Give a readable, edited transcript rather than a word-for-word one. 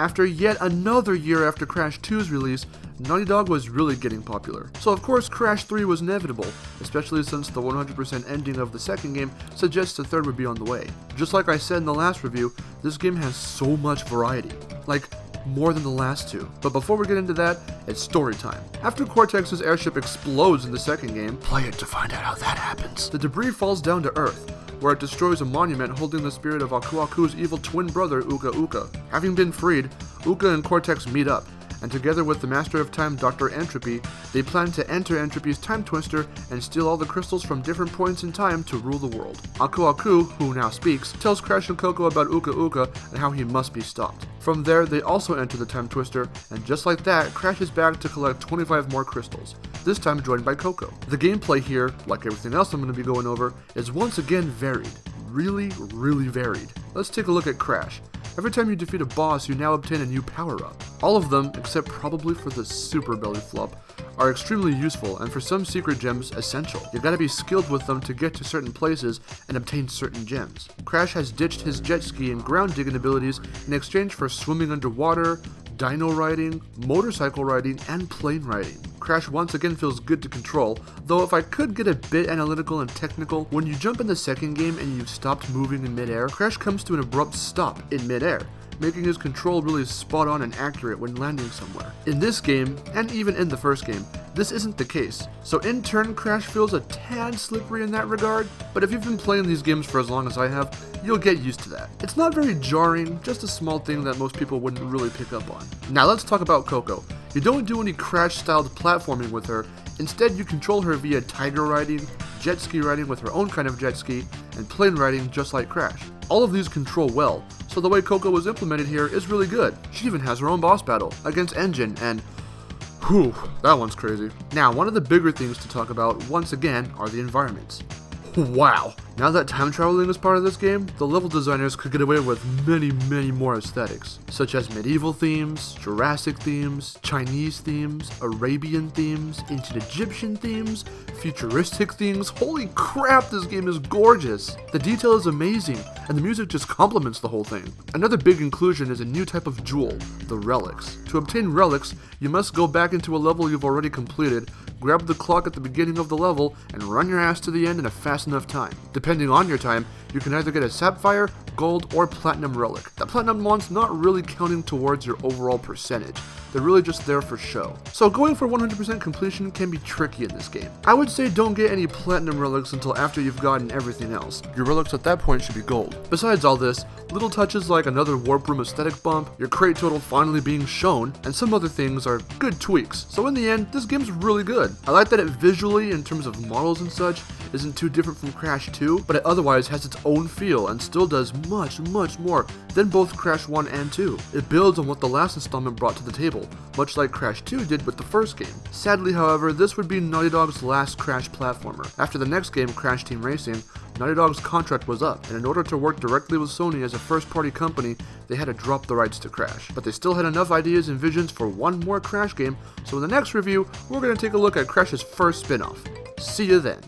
After yet another year after Crash 2's release, Naughty Dog was really getting popular. So of course Crash 3 was inevitable, especially since the 100% ending of the second game suggests the third would be on the way. Just like I said in the last review, this game has so much variety. Like, more than the last two. But before we get into that, it's story time. After Cortex's airship explodes in the second game, play it to find out how that happens. The debris falls down to Earth, where it destroys a monument holding the spirit of Aku Aku's evil twin brother, Uka Uka. Having been freed, Uka and Cortex meet up, and together with the Master of Time, Dr. Entropy, they plan to enter Entropy's time twister and steal all the crystals from different points in time to rule the world. Aku Aku, who now speaks, tells Crash and Coco about Uka Uka and how he must be stopped. From there, they also enter the time twister, and just like that, Crash is back to collect 25 more crystals, this time joined by Coco. The gameplay here, like everything else I'm going to be going over, is once again varied. Really varied. Let's take a look at Crash. Every time you defeat a boss, you now obtain a new power-up. All of them, except probably for the Super Belly Flop, are extremely useful and for some secret gems, essential. You gotta be skilled with them to get to certain places and obtain certain gems. Crash has ditched his jet ski and ground digging abilities in exchange for swimming underwater, dino riding, motorcycle riding, and plane riding. Crash once again feels good to control, though if I could get a bit analytical and technical, when you jump in the second game and you've stopped moving in midair, Crash comes to an abrupt stop in midair, making his control really spot on and accurate when landing somewhere. In this game, and even in the first game, this isn't the case, so in turn Crash feels a tad slippery in that regard, but if you've been playing these games for as long as I have, you'll get used to that. It's not very jarring, just a small thing that most people wouldn't really pick up on. Now let's talk about Coco. You don't do any Crash-styled platforming with her, instead you control her via tiger riding, jet ski riding with her own kind of jet ski, and plane riding just like Crash. All of these control well, so the way Coco was implemented here is really good. She even has her own boss battle against Engine, and whew, that one's crazy. Now, one of the bigger things to talk about, once again, are the environments. Wow! Now that time traveling is part of this game, the level designers could get away with many more aesthetics, such as medieval themes, Jurassic themes, Chinese themes, Arabian themes, ancient Egyptian themes, futuristic themes. Holy crap, this game is gorgeous! The detail is amazing, and the music just complements the whole thing. Another big inclusion is a new type of jewel, the relics. To obtain relics, you must go back into a level you've already completed, grab the clock at the beginning of the level, and run your ass to the end in a fast enough time. Depending on your time, you can either get a sapphire, gold, or platinum relic. The platinum one's not really counting towards your overall percentage. They're really just there for show. So going for 100% completion can be tricky in this game. I would say don't get any platinum relics until after you've gotten everything else. Your relics at that point should be gold. Besides all this, little touches like another warp room aesthetic bump, your crate total finally being shown, and some other things are good tweaks. So in the end, this game's really good. I like that it visually, in terms of models and such, isn't too different from Crash 2, but it otherwise has its own feel and still does much more than both Crash 1 and 2. It builds on what the last installment brought to the table, much like Crash 2 did with the first game. Sadly, however, this would be Naughty Dog's last Crash platformer. After the next game, Crash Team Racing, Naughty Dog's contract was up, and in order to work directly with Sony as a first-party company, they had to drop the rights to Crash. But they still had enough ideas and visions for one more Crash game, so in the next review, we're going to take a look at Crash's first spin-off. See you then.